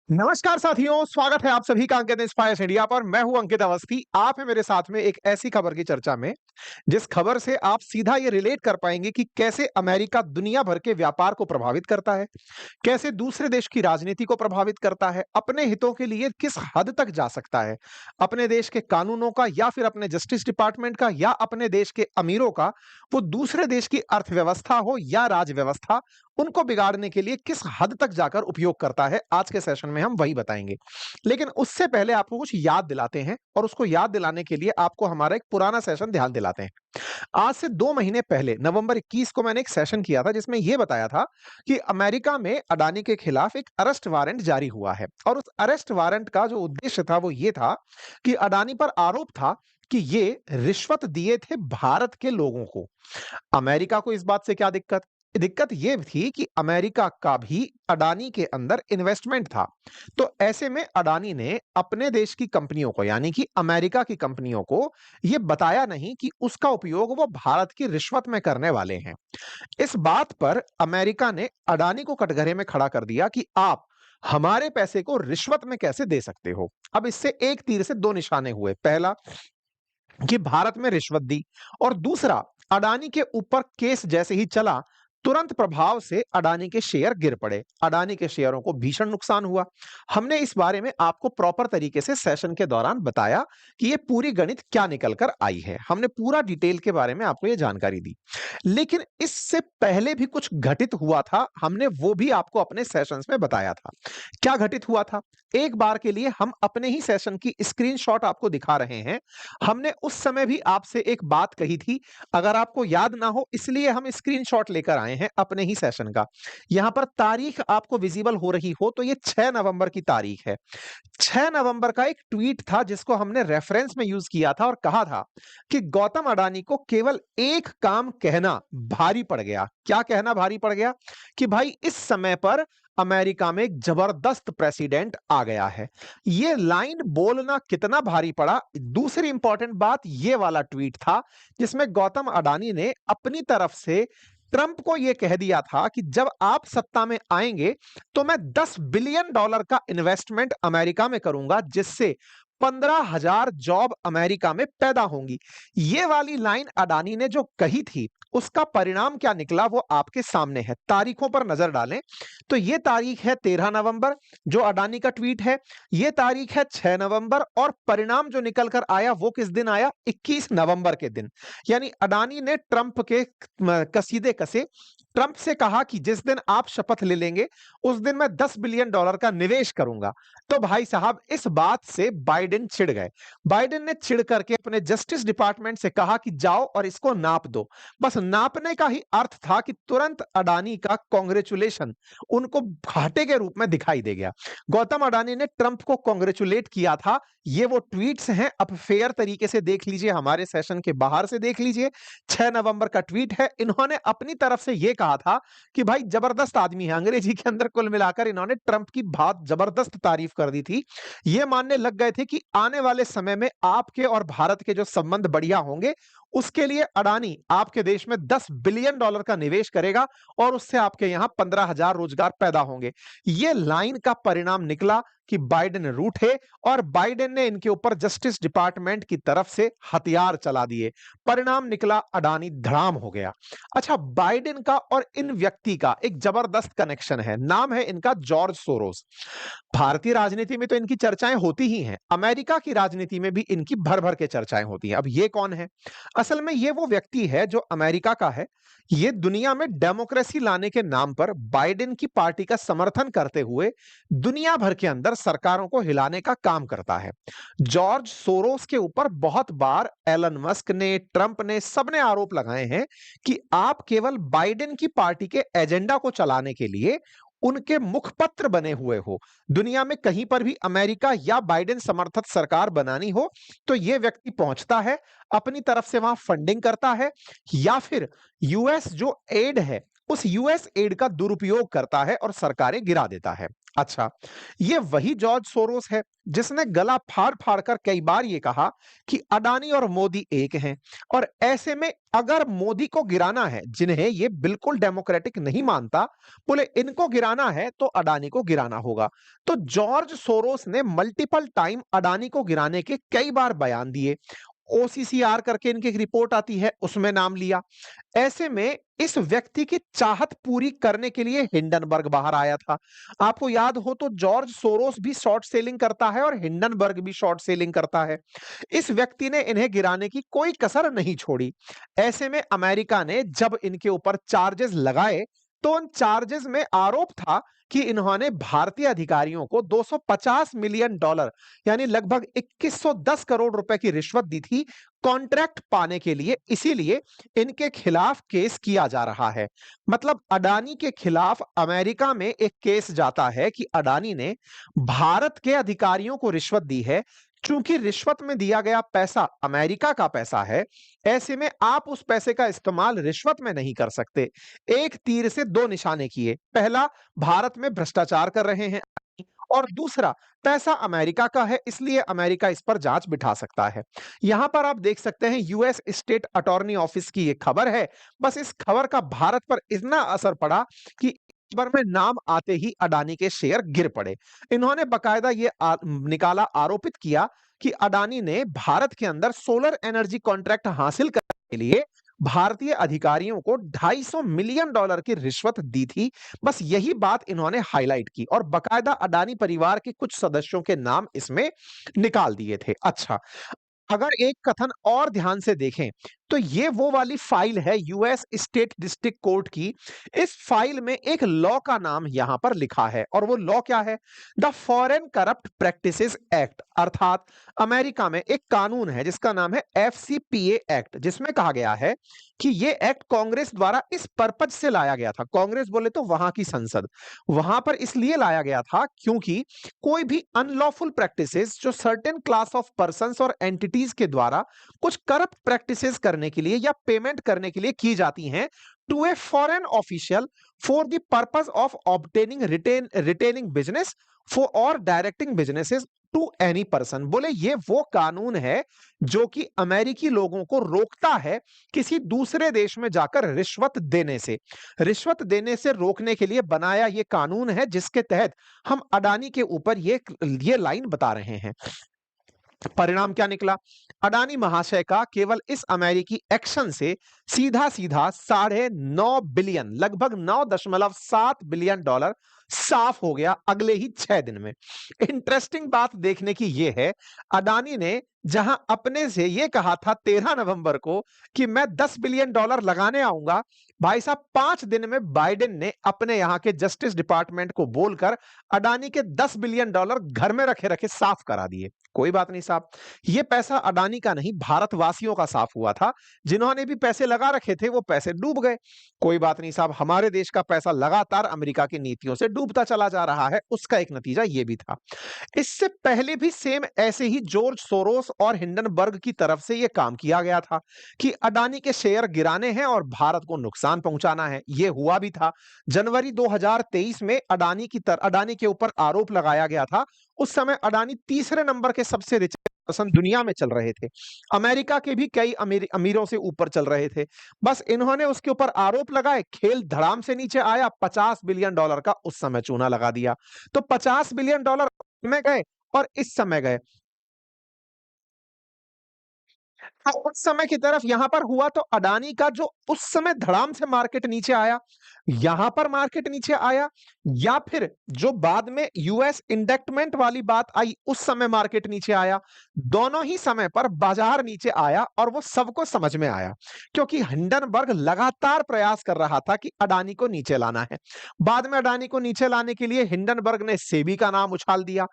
नमस्कार साथियों, स्वागत है आप सभी का अंकित इंस्पायर्स इंडिया पर। मैं हूं अंकित अवस्थी। आप हैं मेरे साथ में एक ऐसी खबर की चर्चा में जिस खबर से आप सीधा ये रिलेट कर पाएंगे कि कैसे अमेरिका दुनिया भर के व्यापार को प्रभावित करता है, कैसे दूसरे देश की राजनीति को प्रभावित करता है, अपने हितों के लिए किस हद तक जा सकता है, अपने देश के कानूनों का या फिर अपने जस्टिस डिपार्टमेंट का या अपने देश के अमीरों का, वो दूसरे देश की अर्थव्यवस्था हो या राज व्यवस्था, उनको बिगाड़ने के लिए किस हद तक जाकर उपयोग करता है। आज के सेशन में हम वही बताएंगे। लेकिन उससे पहले आपको कुछ याद दिलाते हैं और उसको याद दिलाने के लिए आपको हमारा एक पुराना सेशन ध्यान दिलाते हैं। आज से 2 महीने पहले नवंबर 21 को मैंने एक सेशन किया था जिसमें यह बताया था कि अमेरिका में अडानी के खिलाफ एक अरेस्ट वारंट जारी हुआ है और उस अरेस्ट वारंट का जो उद्देश्य था वो ये था कि अडानी पर आरोप था कि ये रिश्वत दिए थे भारत के लोगों को। अमेरिका को इस बात से क्या दिक्कत? दिक्कत ये थी कि अमेरिका का भी अडानी के अंदर इन्वेस्टमेंट था। तो ऐसे में अडानी ने अपने देश की कंपनियों को यानी कि अमेरिका की कंपनियों को ये बताया नहीं कि उसका उपयोग वो भारत की रिश्वत में करने वाले हैं। इस बात पर अमेरिका ने अडानी को कटघरे में खड़ा कर दिया कि आप हमारे पैसे को रिश्वत में कैसे दे सकते हो। अब इससे एक तीर से दो निशाने हुए। पहला कि भारत में रिश्वत दी और दूसरा अडानी के ऊपर केस जैसे ही चला तुरंत प्रभाव से अडानी के शेयर गिर पड़े। अडानी के शेयरों को भीषण नुकसान हुआ। हमने इस बारे में आपको प्रॉपर तरीके से सेशन के दौरान बताया कि ये पूरी गणित क्या निकल कर आई है। हमने पूरा डिटेल के बारे में आपको ये जानकारी दी। लेकिन इससे पहले भी कुछ घटित हुआ था, हमने वो भी आपको अपने सेशंस में बताया था। क्या घटित हुआ था? एक बार के लिए हम अपने ही सेशन की स्क्रीनशॉट आपको दिखा रहे हैं। हमने उस समय भी आपसे एक बात कही थी, अगर आपको याद ना हो इसलिए हम स्क्रीनशॉट लेकर आए हैं अपने ही सेशन का। यहां पर तारीख आपको विजिबल हो रही हो तो ये 6 नवंबर की तारीख है। 6 नवंबर का एक ट्वीट था जिसको हमने रेफरेंस में यूज किया था और कहा था कि गौतम अडानी को केवल एक काम कहना भारी पड़ गया। क्या कहना भारी पड़ गया? कि भाई इस समय पर अमेरिका में एक जबरदस्त प्रेसिडेंट आ गया है। ये लाइन बोलना कितना भारी पड़ा। दूसरी इंपॉर्टेंट बात ये वाला ट्वीट था जिसमें गौतम अडानी ने अपनी तरफ से ट्रंप को यह कह दिया था कि जब आप सत्ता में आएंगे तो मैं $10 बिलियन का इन्वेस्टमेंट अमेरिका में करूंगा जिससे 15,000 जॉब अमेरिका में पैदा होंगी। ये वाली लाइन अडानी ने जो कही थी उसका परिणाम क्या निकला वो आपके सामने है। तारीखों पर नजर डालें तो ये तारीख है 13 नवंबर जो अडानी का ट्वीट है, ये तारीख है 6 नवंबर और परिणाम जो निकल कर आया वो किस दिन आया? 21 नवंबर के दिन। यानी अडानी ने ट्रंप के कसीदे कसे, ट्रंप से कहा कि जिस दिन आप शपथ ले लेंगे उस दिन मैं $10 बिलियन का निवेश करूंगा। तो भाई साहब इस बात से बाइडेन चिढ़ गए। बाइडेन ने चिढ़ करके अपने जस्टिस डिपार्टमेंट से कहा कि जाओ और इसको नाप दो। बस नापने का ही अर्थ था कि तुरंत अडानी का कांग्रेचुलेशन उनको घाटे के रूप में दिखाई दे गया। गौतम अडानी ने ट्रंप को कांग्रेचुलेट किया था। ये वो ट्वीट्स हैं, अब फेयर तरीके से देख लीजिए, हमारे सेशन के बाहर से देख लीजिए। 6 नवंबर का ट्वीट है। इन्होंने अपनी तरफ से यह कहा था कि भाई जबरदस्त आदमी है। अंग्रेजी के अंदर कुल मिलाकर इन्होंने ट्रंप की बहुत जबरदस्त तारीफ कर दी थी। ये मानने लग गए थे कि आने वाले समय में आपके और भारत के जो संबंध बढ़िया होंगे उसके लिए अडानी आपके देश में $10 बिलियन का निवेश करेगा और उससे आपके यहां 15,000 रोजगार पैदा होंगे। यह लाइन का परिणाम निकला कि बाइडेन रूठे और बाइडेन ने इनके ऊपर जस्टिस डिपार्टमेंट की तरफ से हथियार चला दिए। परिणाम निकला अडानी धड़ाम हो गया। अच्छा, बाइडेन का और इन व्यक्ति का एक जबरदस्त कनेक्शन है। नाम है इनका जॉर्ज सोरोस। भारतीय राजनीति में तो इनकी चर्चाएं होती ही हैं, अमेरिका की राजनीति में भी इनकी भर भर के चर्चाएं होती हैं। अब ये कौन है? असल में ये वो व्यक्ति है जो अमेरिका का है। ये दुनिया में डेमोक्रेसी लाने के नाम पर बाइडेन की पार्टी का समर्थन करते हुए दुनिया भर के अंदर सरकारों को हिलाने का काम करता है। जॉर्ज सोरोस के ऊपर बहुत बार एलन मस्क ने, ट्रंप ने, सबने आरोप लगाए हैं कि आप केवल बाइडेन की पार्टी के एजेंडा को चलाने के लिए उनके मुखपत्र बने हुए हो। दुनिया में कहीं पर भी अमेरिका या बाइडेन समर्थित सरकार बनानी हो तो यह व्यक्ति पहुंचता है, अपनी तरफ से वहां फंडिंग करता है या फिर यूएस जो एड है उस यूएस एड का दुरुपयोग करता है और सरकारें गिरा देता है। अच्छा, ये वही जॉर्ज सोरोस है जिसने गला फाड़-फाड़ कर कई बार ये कहा कि अडानी और मोदी एक हैं और ऐसे में अगर मोदी को गिराना है, जिन्हें ये बिल्कुल डेमोक्रेटिक नहीं मानता, बोले इनको गिराना है तो अडानी को गिराना होगा। तो जॉर्ज सोरोस ने मल्टीपल टाइम अडानी को गिराने के कई बार बयान दिए। ओसीसीआर करके इनकी एक रिपोर्ट आती है, उसमें नाम लिया। ऐसे में इस व्यक्ति की चाहत पूरी करने के लिए हिंडनबर्ग बाहर आया था। आपको याद हो तो जॉर्ज सोरोस भी शॉर्ट सेलिंग करता है और हिंडनबर्ग भी शॉर्ट सेलिंग करता है। इस व्यक्ति ने इन्हें गिराने की कोई कसर नहीं छोड़ी। ऐसे में अमेरिका ने जब इनके ऊपर चार्जेस लगाए, तो उन चार्जेस में आरोप था कि इन्होंने भारतीय अधिकारियों को 250 मिलियन डॉलर यानी लगभग 2110 करोड़ रुपए की रिश्वत दी थी कॉन्ट्रैक्ट पाने के लिए। इसीलिए इनके खिलाफ केस किया जा रहा है। मतलब अडानी के खिलाफ अमेरिका में एक केस जाता है कि अडानी ने भारत के अधिकारियों को रिश्वत दी है। चूंकि रिश्वत में दिया गया पैसा अमेरिका का पैसा है, ऐसे में आप उस पैसे का इस्तेमाल रिश्वत में नहीं कर सकते। एक तीर से दो निशाने किए। पहला, भारत में भ्रष्टाचार कर रहे हैं, और दूसरा, पैसा अमेरिका का है, इसलिए अमेरिका इस पर जांच बिठा सकता है। यहां पर आप देख सकते हैं यूएस स्टेट अटॉर्नी ऑफिस की ये खबर है। बस इस खबर का भारत पर इतना असर पड़ा कि खबर में नाम आते ही अडानी के शेयर गिर पड़े। इन्होंने बकायदा ये निकाला, आरोपित किया कि अडानी ने भारत के अंदर सोलर एनर्जी कॉन्ट्रैक्ट हासिल करने के लिए भारतीय अधिकारियों को 250 मिलियन डॉलर की रिश्वत दी थी। बस यही बात इन्होंने हाईलाइट की और बकायदा अडानी परिवार के कुछ सदस्यों के नाम इसमें निकाल दिए थे। अच्छा, अगर एक कथन और ध्यान से देखें तो ये वो वाली फाइल है यूएस स्टेट डिस्ट्रिक्ट कोर्ट की। इस फाइल में एक लॉ का नाम यहां पर लिखा है और वो लॉ क्या है? The foreign corrupt practices act. अर्थात अमेरिका में एक कानून है जिसका नाम है एफसीपीए एक्ट, जिसमें कहा गया है कि ये एक्ट कांग्रेस द्वारा इस पर्पज से लाया गया था। कांग्रेस बोले तो वहां की संसद, वहां पर इसलिए लाया गया था क्योंकि कोई भी अनलॉफुल प्रैक्टिसेस जो सर्टेन क्लास ऑफ पर्संस और एंटिटीज के द्वारा कुछ करप्ट प्रैक्टिसेस करने के लिए या पेमेंट करने के लिए की जाती हैं to a foreign official for the purpose of obtaining retaining business for और directing businesses to any person. बोले ये वो कानून है जो कि अमेरिकी लोगों को रोकता है किसी दूसरे देश में जाकर रिश्वत देने से रोकने के लिए बनाया ये कानून है, जिसके तहत हम अडानी के ऊपर ये लाइन बता रहे हैं। परिणाम क्या निकला? अडानी महाशय का केवल इस अमेरिकी एक्शन से सीधा सीधा 9.5 बिलियन, लगभग 9.7 बिलियन डॉलर साफ हो गया अगले ही 6 दिन में। इंटरेस्टिंग बात देखने की यह है, अडानी ने जहां अपने से यह कहा था 13 नवंबर को कि मैं 10 बिलियन डॉलर लगाने आऊंगा, भाई साहब 5 दिन में बाइडेन ने अपने यहां के जस्टिस डिपार्टमेंट को बोलकर अडानी के 10 बिलियन डॉलर घर में रखे रखे साफ करा दिए। कोई बात नहीं साहब, ये पैसा अडानी का नहीं, भारतवासियों का साफ हुआ था। जिन्होंने भी पैसे लगा रखे थे वो पैसे डूब गए। कोई बात नहीं साहब, हमारे देश का पैसा लगातार अमेरिका की नीतियों से डूबता चला जा रहा है, उसका एक नतीजा ये भी था। इससे पहले भी सेम ऐसे ही जॉर्ज सोरोस और हिंडनबर्ग की तरफ से यह काम किया गया था कि अडानी के शेयर गिराने हैं और भारत को नुकसान पहुंचाना है। यह हुआ भी था। जनवरी 2023 में अडानी के ऊपर आरोप लगाया गया था। उस समय अडानी तीसरे नंबर के सबसे रिच पर्सन दुनिया में चल रहे थे। अमेरिका के भी कई अमीरों से ऊपर चल रहे थे। बस इन्होंने उसके ऊपर आरोप लगाए, खेल धड़ाम से नीचे आया, 50 बिलियन डॉलर का उस समय चूना लगा दिया। तो 50 बिलियन डॉलर में गए और इस समय गए। हाँ, उस समय की तरफ यहां पर हुआ तो अडानी का जो उस समय धड़ाम से मार्केट नीचे आया, यहां पर मार्केट नीचे आया, या फिर जो बाद में यूएस इंडेक्टमेंट वाली बात आई उस समय मार्केट नीचे आया। दोनों ही समय पर बाजार नीचे आया और वो सबको समझ में आया क्योंकि हिंडनबर्ग लगातार प्रयास कर रहा था कि अडानी को नीचे लाना है। बाद में अडानी को नीचे लाने के लिए हिंडनबर्ग ने सेबी का नाम उछाल दिया।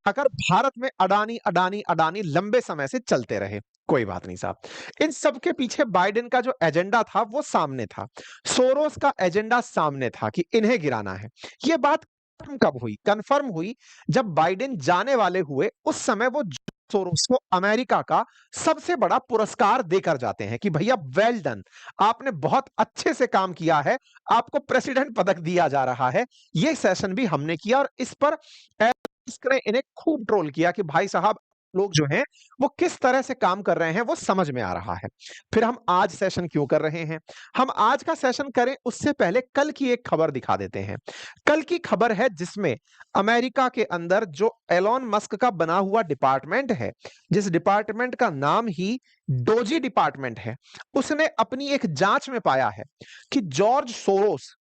अगर भारत में अडानी अडानी अडानी लंबे समय से चलते रहे। कोई बात नहीं साहब, इन सब के पीछे बाइडेन का जो एजेंडा था वो सामने था, सोरोस का एजेंडा सामने था कि इन्हें गिराना है। ये बात कब हुई? कन्फर्म हुई जब बाइडेन जाने वाले हुए, उस समय वो जॉर्ज सोरोस को अमेरिका का सबसे बड़ा पुरस्कार देकर जाते हैं कि भैया वेल डन, आपने बहुत अच्छे से काम किया है, आपको प्रेसिडेंट पदक दिया जा रहा है। ये सेशन भी हमने किया और इस पर ने इन्हें खूब ट्रोल किया कि भाई साहब लोग जो हैं वो किस तरह से काम कर रहे हैं वो समझ में आ रहा है। फिर हम आज सेशन क्यों कर रहे हैं? हम आज का सेशन करें उससे पहले कल की एक खबर दिखा देते हैं। कल की खबर है जिसमें अमेरिका के अंदर जो एलोन मस्क का बना हुआ डिपार्टमेंट है, जिस डिपार्टमेंट का नाम ही डोजी डिपार्टमेंट है, उसने अपनी एक जांच में पाया है कि जॉर्ज सोरोस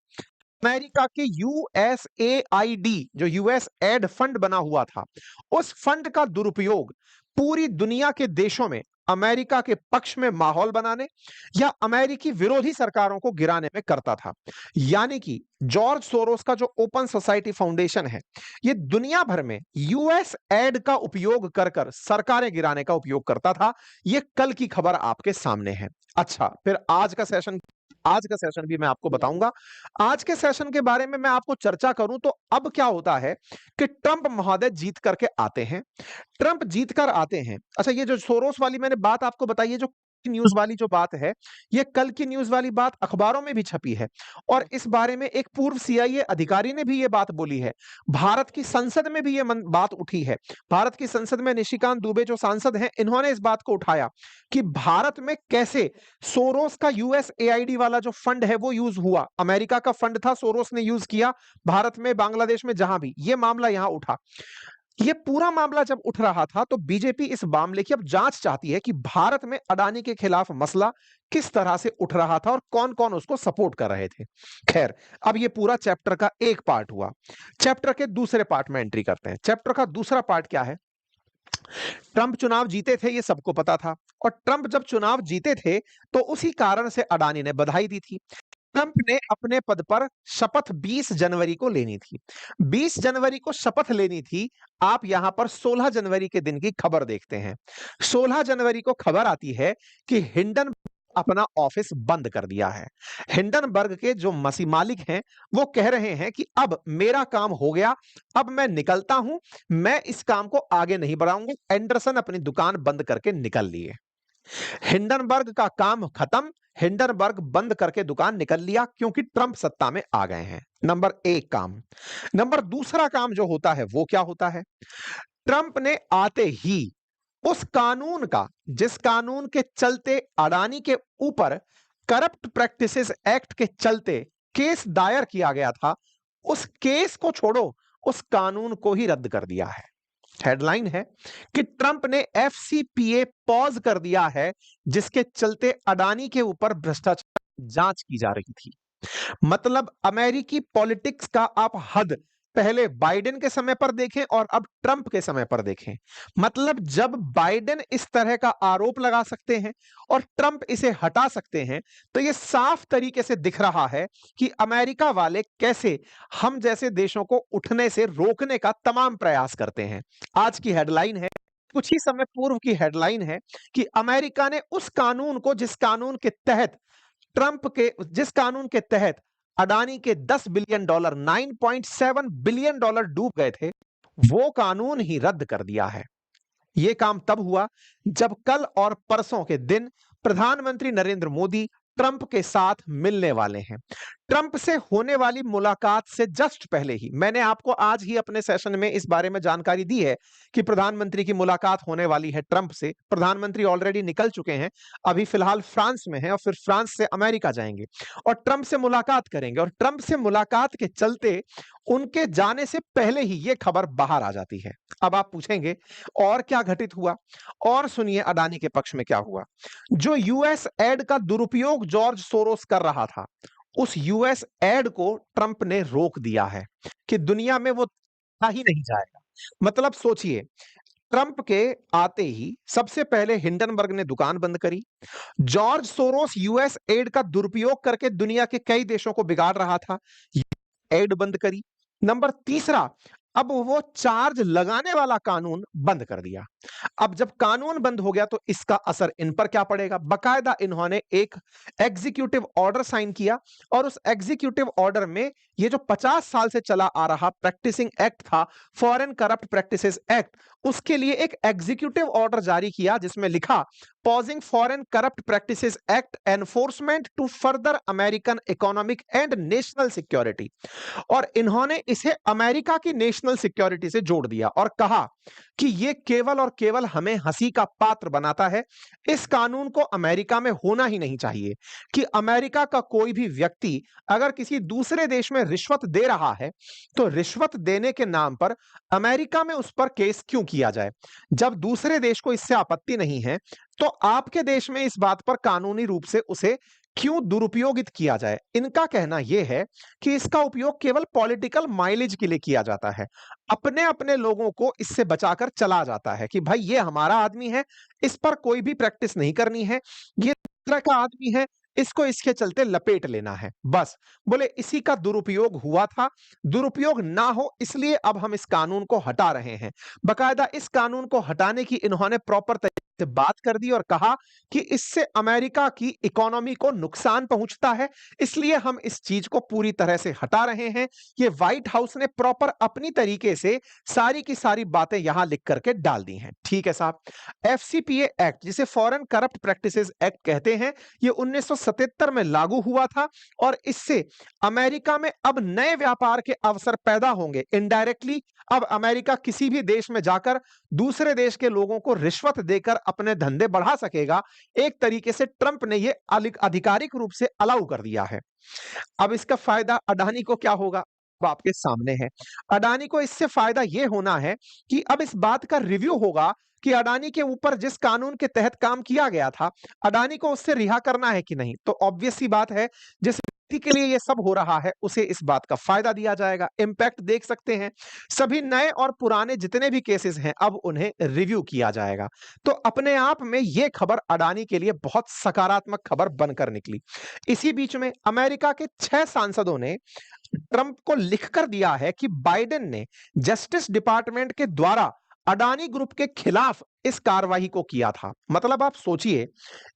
अमेरिका के यूएसएआईडी जो यूएस एड फंड बना हुआ था, उस फंड का दुरुपयोग पूरी दुनिया के देशों में अमेरिका के पक्ष में माहौल बनाने या अमेरिकी विरोधी सरकारों को गिराने में करता था। यानी कि जॉर्ज सोरोस का जो ओपन सोसाइटी फाउंडेशन है, ये दुनिया भर में यूएस एड का उपयोग कर कर सरकारें गिराने का उपयोग करता था। ये कल की खबर आपके सामने है। अच्छा, फिर आज का सेशन भी मैं आपको बताऊंगा। आज के सेशन के बारे में मैं आपको चर्चा करूं तो अब क्या होता है कि ट्रंप महोदय जीत करके आते हैं। ट्रंप जीत कर आते हैं। अच्छा, ये जो सोरोस वाली मैंने बात आपको बताई है, जो न्यूज़ वाली जो बात है, ये कल की न्यूज़ वाली बात अखबारों में भी छपी है और इस बारे में एक पूर्व सीआईए अधिकारी ने भी ये बात बोली है। भारत की संसद में भी ये बात उठी है। भारत की संसद में निशिकांत दुबे जो सांसद हैं, इन्होंने इस बात को उठाया कि भारत में कैसे सोरोस का यूएसएआईडी वाला जो फंड है वो यूज हुआ। अमेरिका का फंड था, सोरोस ने यूज किया भारत में, बांग्लादेश में, जहां भी ये मामला यहां उठा। ये पूरा मामला जब उठ रहा था तो बीजेपी इस मामले की अब जांच चाहती है कि भारत में अडानी के खिलाफ मसला किस तरह से उठ रहा था और कौन-कौन उसको सपोर्ट कर रहे थे। खैर, अब ये पूरा चैप्टर का एक पार्ट हुआ। चैप्टर के दूसरे पार्ट में एंट्री करते हैं। चैप्टर का दूसरा पार्ट क्या है? ट्रंप चुनाव जीते थे, ये सबको पता था और ट्रंप जब चुनाव जीते थे तो उसी कारण से अडानी ने बधाई दी थी। ट्रंप ने अपने पद पर शपथ 20 जनवरी को लेनी थी। 20 जनवरी को शपथ लेनी थी। आप यहां पर 16 जनवरी के दिन की खबर देखते हैं। 16 जनवरी को खबर आती है कि हिंडन अपना ऑफिस बंद कर दिया है। हिंडनबर्ग के जो मसी मालिक हैं, वो कह रहे हैं कि अब मेरा काम हो गया, अब मैं निकलता हूं, मैं इस काम को आगे नहीं बढ़ाऊंगा। एंडरसन अपनी दुकान बंद करके निकल लिए। हिंडनबर्ग का काम खत्म। हिंडनबर्ग बंद करके दुकान निकल लिया क्योंकि ट्रंप सत्ता में आ गए हैं। नंबर एक काम। नंबर दूसरा काम जो होता है वो क्या होता है? ट्रंप ने आते ही उस कानून का, जिस कानून के चलते अडानी के ऊपर करप्ट प्रैक्टिसेस एक्ट के चलते केस दायर किया गया था, उस केस को छोड़ो, उस कानून को ही रद्द कर दिया है। हेडलाइन है कि ट्रंप ने एफसीपीए पॉज कर दिया है, जिसके चलते अडानी के ऊपर भ्रष्टाचार जांच की जा रही थी। मतलब अमेरिकी पॉलिटिक्स का आप हद पहले बाइडेन के समय पर देखें और अब ट्रंप के समय पर देखें। मतलब जब बाइडेन इस तरह का आरोप लगा सकते हैं और ट्रंप इसे हटा सकते हैं, तो यह साफ तरीके से दिख रहा है कि अमेरिका वाले कैसे हम जैसे देशों को उठने से रोकने का तमाम प्रयास करते हैं। आज की हेडलाइन है, कुछ ही समय पूर्व की हेडलाइन है कि अमेरिका ने उस कानून को, जिस कानून के तहत अडानी के 10 बिलियन डॉलर, 9.7 बिलियन डॉलर डूब गए थे, वो कानून ही रद्द कर दिया है। यह काम तब हुआ जब कल और परसों के दिन प्रधानमंत्री नरेंद्र मोदी ट्रंप के साथ मिलने वाले हैं। ट्रंप से होने वाली मुलाकात से जस्ट पहले ही मैंने आपको आज ही अपने सेशन में इस बारे में जानकारी दी है कि प्रधानमंत्री की मुलाकात होने वाली है ट्रंप से। प्रधानमंत्री ऑलरेडी निकल चुके हैं, अभी फिलहाल फ्रांस में हैं और फिर फ्रांस से अमेरिका जाएंगे और ट्रंप से मुलाकात करेंगे। और ट्रंप से मुलाकात के चलते उनके जाने से पहले ही यह खबर बाहर आ जाती है। अब आप पूछेंगे और क्या घटित हुआ? और सुनिए अडानी के पक्ष में क्या हुआ। जो यूएस एड का दुरुपयोग जॉर्ज सोरोस कर रहा था, उस यूएस एड को ट्रंप ने रोक दिया है कि दुनिया में वो ही नहीं जाएगा। मतलब सोचिए, ट्रंप के आते ही सबसे पहले हिंडनबर्ग ने दुकान बंद करी। जॉर्ज सोरोस यूएस एड का दुरुपयोग करके दुनिया के कई देशों को बिगाड़ रहा था, एड बंद करी। नंबर तीसरा, अब वो चार्ज लगाने वाला कानून बंद कर दिया। अब जब कानून बंद हो गया तो इसका असर इन पर क्या पड़ेगा? बकायदा इन्होंने एक एग्जीक्यूटिव ऑर्डर साइन किया और उस एग्जीक्यूटिव ऑर्डर में ये जो 50 साल से चला आ रहा प्रैक्टिसिंग एक्ट था, फॉरेन करप्ट प्रैक्टिसेस एक्ट, उसके लिए एक एग्जीक्यूटिव ऑर्डर जारी किया जिसमें लिखा pausing foreign corrupt practices act enforcement to further American economic and national security. और इन्होंने इसे अमेरिका की नेशनल सिक्योरिटी से जोड़ दिया और कहा कि यह केवल और केवल हमें हंसी का पात्र बनाता है। इस कानून को अमेरिका में होना ही नहीं चाहिए कि अमेरिका का कोई भी व्यक्ति अगर किसी दूसरे देश में रिश्वत दे रहा है तो रिश्वत देने के नाम पर अमेरिका में उस पर केस क्यों किया जाए। जब दूसरे देश को इससे आपत्ति नहीं है तो आपके देश में इस बात पर कानूनी रूप से उसे क्यों दुरुपयोगित किया जाए। इनका कहना यह है कि इसका उपयोग केवल पॉलिटिकल माइलेज के लिए किया जाता है। अपने अपने लोगों को इससे बचाकर चला जाता है कि भाई ये हमारा आदमी है, इस पर कोई भी प्रैक्टिस नहीं करनी है, ये दूसरा का आदमी है, इसको इसके चलते लपेट लेना है बस। बोले इसी का दुरुपयोग हुआ था, दुरुपयोग ना हो इसलिए अब हम इस कानून को हटा रहे हैं। बकायदा इस कानून को हटाने की इन्होंने प्रॉपर तरीके से बात कर दी और कहा कि इससे अमेरिका की इकोनॉमी को नुकसान पहुंचता है, इसलिए हम इस चीज को पूरी तरह से हटा रहे हैं। ये व्हाइट हाउस ने प्रॉपर अपनी तरीके से सारी की सारी बातें यहां लिख करके डाल दी हैं। ठीक है साहब। एफसीपीए एक्ट जिसे फॉरेन करप्ट प्रैक्टिसेस एक्ट कहते हैं, ये 1977 में लागू हुआ था और इससे अमेरिका में अब नए व्यापार के अवसर पैदा होंगे। इनडायरेक्टली अब अमेरिका किसी भी देश में जाकर दूसरे देश के लोगों को रिश्वत देकर अपने धंधे बढ़ा सकेगा। एक तरीके से ट्रंप ने यह आधिकारिक रूप से अलाउ कर दिया है। अब इसका फायदा अडानी को क्या होगा? अब आपके सामने है। अडानी को इससे फायदा यह होना है कि अब इस बात का रिव्यू होगा कि अडानी के ऊपर जिस कानून के तहत काम किया गया था, अडानी को उससे रिहा करना है कि नहीं। तो ऑब्वियस सी बात है, जिस व्यक्ति के लिए यह सब हो रहा है उसे इस बात का फायदा दिया जाएगा। इंपैक्ट देख सकते हैं, सभी नए और पुराने जितने भी केसेस हैं अब उन्हें रिव्यू किया जाएगा। तो अपने आप में यह खबर अडानी के लिए बहुत सकारात्मक खबर बनकर निकली। इसी बीच में अमेरिका के 6 सांसदों ने ट्रंप को लिखकर दिया है कि बाइडेन ने जस्टिस डिपार्टमेंट के द्वारा अडानी ग्रुप के खिलाफ इस कार्रवाई को किया था। मतलब आप सोचिए,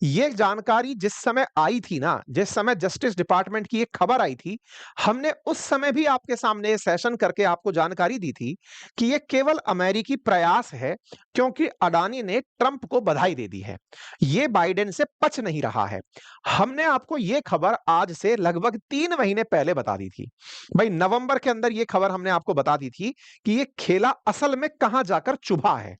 यह जानकारी जिस समय आई थी ना, जिस समय जस्टिस डिपार्टमेंट की एक खबर आई थी, हमने उस समय भी आपके सामने ये सेशन करके आपको जानकारी दी थी कि यह केवल अमेरिकी प्रयास है, क्योंकि अडानी ने ट्रंप को बधाई दे दी है। यह बाइडेन से पच नहीं रहा है। हमने आपको यह खबर आज से लगभग 3 महीने पहले बता दी थी। भाई नवंबर के अंदर यह खबर हमने आपको बता दी थी कि यह खेला असल में कहां जाकर चुभा है।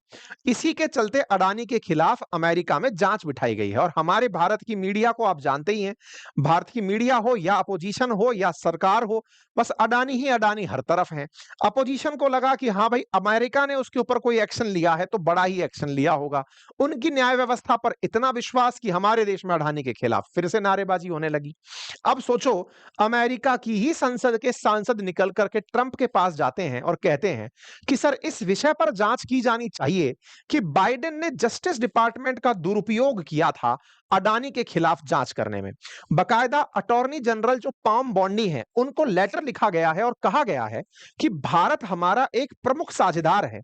इसी के चलते अडानी के खिलाफ अमेरिका में जांच बिठाई गई है। और हमारे भारत की मीडिया को आप जानते ही हैं, भारत की मीडिया हो या अपोजिशन हो या सरकार हो, बस अडानी ही अडानी हर तरफ है। अपोजिशन को लगा कि हाँ भाई अमेरिका ने उसके ऊपर कोई एक्शन लिया है तो बड़ा ही एक्शन लिया होगा। उनकी न्याय व्यवस्था पर इतना विश्वास कि हमारे देश में अडानी के खिलाफ फिर से नारेबाजी होने लगी। अब सोचो, अमेरिका की ही संसद के सांसद निकल करके ट्रंप के पास जाते हैं और कहते हैं कि सर इस विषय पर जांच की जानी चाहिए कि बाइडेन ने जस्टिस डिपार्टमेंट का दुरुपयोग किया था अडानी के खिलाफ जांच करने में। बकायदा अटॉर्नी जनरल जो पाम बॉन्डी हैं, उनको लेटर लिखा गया है और कहा गया है कि भारत हमारा एक प्रमुख साझेदार है।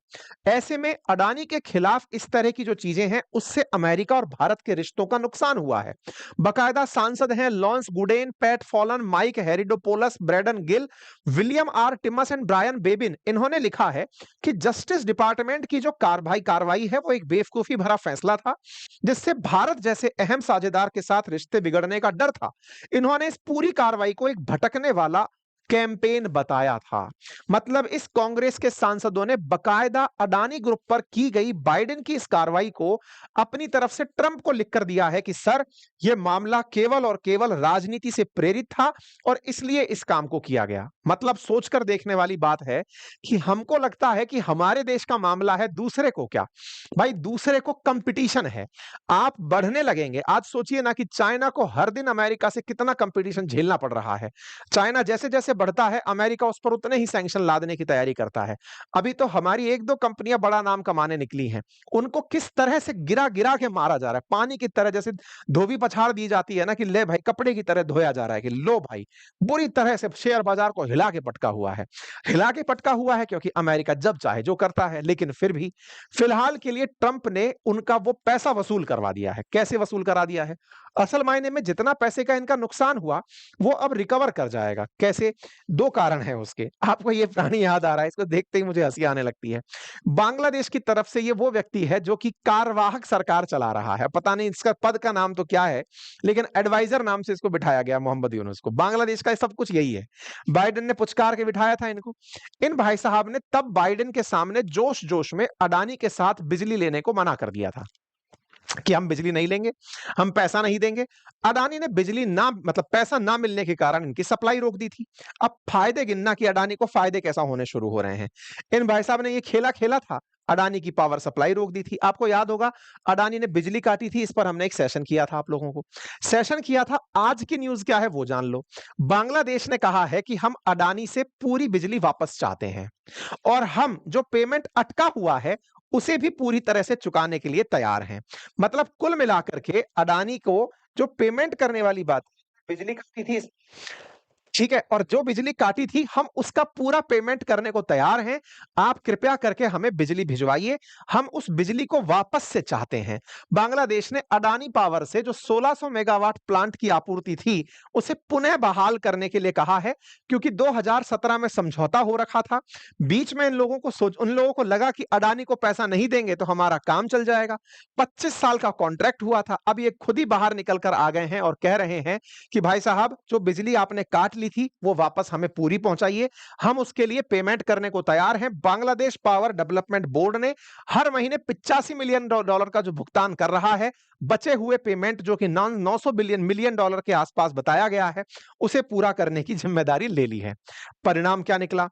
ऐसे में अडानी के खिलाफ इस तरह की जो चीजें हैं उससे अमेरिका और भारत के रिश्तों का नुकसान हुआ है। बकायदा सांसद हैं Lance Gooden, Pat Fallon, Mike Haridopolos, Brandon Gill, William R Timmons and Brian Babin. इन्होंने लिखा है कि जस्टिस डिपार्टमेंट की जो कार्रवाई है वो एक बेवकूफी भरा फैसला था, जिससे भारत जैसे अहम साझेदार के साथ रिश्ते बिगड़ने का डर था। इन्होंने इस पूरी कार्रवाई को एक भटकने वाला कैंपेन बताया था। मतलब इस कांग्रेस के सांसदों ने बकायदा अडानी ग्रुप पर की गई बाइडेन की इस कार्रवाई को अपनी तरफ से ट्रंप को लिखकर दिया है कि सर यह मामला केवल और केवल राजनीति से प्रेरित था और इसलिए इस काम को किया गया। मतलब सोचकर देखने वाली बात है कि हमको लगता है कि हमारे देश का मामला है, दूसरे को क्या भाई, दूसरे को कंपटीशन है, आप बढ़ने लगेंगे। आज सोचिए ना कि चाइना को हर दिन अमेरिका से कितना कंपटीशन झेलना पड़ रहा है। चाइना जैसे जैसे बढ़ता है, अमेरिका उस पर उतने ही सैंक्शन लादने की तैयारी करता है। अभी तो हमारी 1-2 कंपनियां बड़ा नाम कमाने निकली हैं, उनको किस तरह से गिरा-गिरा के मारा जा रहा है, पानी की तरह जैसे धोबी पछाड़ दी जाती है ना कि ले भाई कपड़े की तरह धोया जा रहा है कि लो भाई, बुरी तरह से शेयर बाजार को हिला के पटका हुआ है। हिला के पटका हुआ है क्योंकि अमेरिका जब चाहे जो करता है, लेकिन फिर भी फिलहाल के लिए ट्रंप ने उनका वो पैसा वसूल करवा दिया है। कैसे वसूल करा दिया है? असल मायने में जितना पैसे का इनका नुकसान हुआ, वो अब रिकवर कर जाएगा। कैसे? 2 कारण हैं उसके। आपको ये प्राणी याद आ रहा है, इसको देखते ही मुझे हँसी आने लगती है। बांग्लादेश की तरफ से ये वो व्यक्ति है जो कि कार्यवाहक सरकार चला रहा है। पता नहीं इसका पद का नाम तो क्या है, लेकिन एडवाइजर नाम से इसको बिठाया गया मोहम्मद यूनुस को। बांग्लादेश का सब कुछ यही है। बाइडेन ने पुचकार के बिठाया था इनको। इन भाई साहब ने तब बाइडेन के सामने जोश-जोश में अडानी के साथ बिजली लेने को मना कर दिया था कि हम बिजली नहीं लेंगे, हम पैसा नहीं देंगे। अडानी ने बिजली ना मतलब पैसा ना मिलने के कारण इनकी सप्लाई रोक दी थी। अब फायदे गिनना कि अडानी को फायदे कैसा होने शुरू हो रहे हैं। इन भाई साहब ने ये खेला खेला था, अडानी की पावर सप्लाई रोक दी थी। आपको याद होगा अडानी ने बिजली काटी थी, इस पर हमने एक सेशन किया था आप लोगों को। सेशन किया था, आज की न्यूज़ क्या है वो जान लो। बांग्लादेश ने कहा है कि हम अडानी से पूरी बिजली वापस चाहते हैं और हम जो पेमेंट अटका हुआ है, उसे भी पूरी तरह से चुकाने के लिए तैयार हैं। मतलब कुल मिलाकर के अडानी को जो पेमेंट करने वाली बात बिजली काटी थी ठीक है और जो बिजली काटी थी हम उसका पूरा पेमेंट करने को तैयार हैं। आप कृपया करके हमें बिजली भिजवाइए, हम उस बिजली को वापस से चाहते हैं। बांग्लादेश ने अडानी पावर से जो 1600 मेगावाट प्लांट की आपूर्ति थी, उसे पुनः बहाल करने के लिए कहा है क्योंकि 2017 में समझौता हो रखा था। बीच में उन लोगों को लगा कि अडानी को पैसा नहीं देंगे तो हमारा काम चल जाएगा। 25 साल का कॉन्ट्रैक्ट हुआ था। अब ये खुद ही बाहर निकल कर आ गए हैं और कह रहे हैं कि भाई साहब जो बिजली आपने काट ली थी वो वापस हमें पूरी पहुंचाइए, हम उसके लिए पेमेंट करने को तैयार हैं। बांग्लादेश पावर डेवलपमेंट बोर्ड ने हर महीने 85 मिलियन डॉलर का जो भुगतान कर रहा है, बचे हुए पेमेंट जो कि 900 मिलियन डॉलर के आसपास बताया गया है, उसे पूरा करने की जिम्मेदारी ले ली है। परिणाम क्या निकला?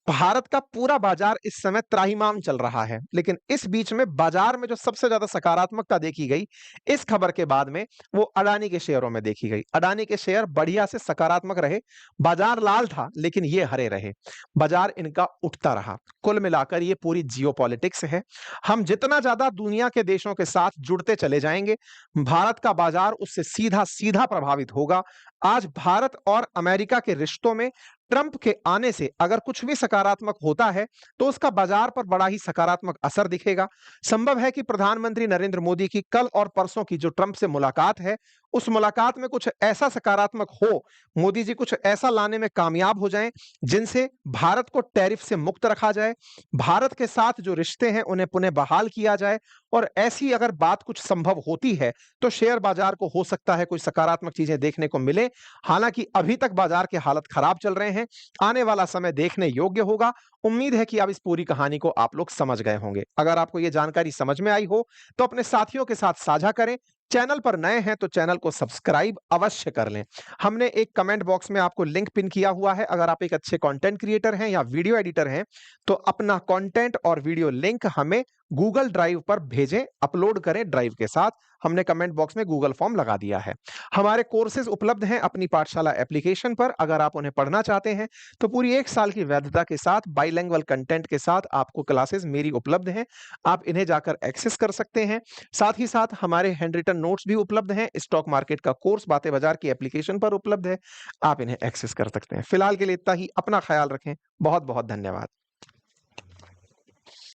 भारत का पूरा बाजार इस समय त्राहिमाम चल रहा है, लेकिन इस बीच में बाजार में जो सबसे ज्यादा सकारात्मकता देखी गई इस खबर के बाद में वो अडानी के शेयरों में देखी गई। अडानी के शेयर बढ़िया से सकारात्मक रहे, बाजार लाल था लेकिन ये हरे रहे, बाजार इनका उठता रहा। कुल मिलाकर ये पूरी जियोपॉलिटिक्स है। हम जितना ज्यादा दुनिया के देशों के साथ जुड़ते चले जाएंगे, भारत का बाजार उससे सीधा सीधा प्रभावित होगा। आज भारत और अमेरिका के रिश्तों में ट्रंप के आने से अगर कुछ भी सकारात्मक होता है तो उसका बाजार पर बड़ा ही सकारात्मक असर दिखेगा। संभव है कि प्रधानमंत्री नरेंद्र मोदी की कल और परसों की जो ट्रंप से मुलाकात है, उस मुलाकात में कुछ ऐसा सकारात्मक हो, मोदी जी कुछ ऐसा लाने में कामयाब हो जाएं जिनसे भारत को टैरिफ से मुक्त रखा जाए, भारत के साथ जो रिश्ते हैं उन्हें पुनः बहाल किया जाए। और ऐसी अगर बात कुछ संभव होती है तो शेयर बाजार को हो सकता है कोई सकारात्मक चीजें देखने को मिले। हालांकि अभी तक बाजार के हालत खराब चल रहे हैं, आने वाला समय देखने योग्य होगा। उम्मीद है कि अब इस पूरी कहानी को आप लोग समझ गए होंगे। अगर आपको ये जानकारी समझ में आई हो तो अपने साथियों के साथ साझा करें। चैनल पर नए हैं तो चैनल को सब्सक्राइब अवश्य कर लें। हमने एक कमेंट बॉक्स में आपको लिंक पिन किया हुआ है। अगर आप एक अच्छे कंटेंट क्रिएटर हैं या वीडियो एडिटर हैं तो अपना कंटेंट और वीडियो लिंक हमें गूगल ड्राइव पर भेजें, अपलोड करें ड्राइव के साथ। हमने कमेंट बॉक्स में गूगल फॉर्म लगा दिया है। हमारे कोर्सेज उपलब्ध हैं अपनी पाठशाला एप्लीकेशन पर। अगर आप उन्हें पढ़ना चाहते हैं तो पूरी 1 साल की वैधता के साथ बाइलिंगुअल कंटेंट के साथ आपको क्लासेस मेरी उपलब्ध हैं। आप इन्हें जाकर एक्सेस कर सकते हैं। साथ ही साथ हमारे हैंड रिटन नोट्स भी उपलब्ध हैं। स्टॉक मार्केट का कोर्स बातें बाजार की एप्लीकेशन पर उपलब्ध है, आप इन्हें एक्सेस कर सकते हैं। फिलहाल के लिए इतना ही। अपना ख्याल रखें। बहुत बहुत धन्यवाद।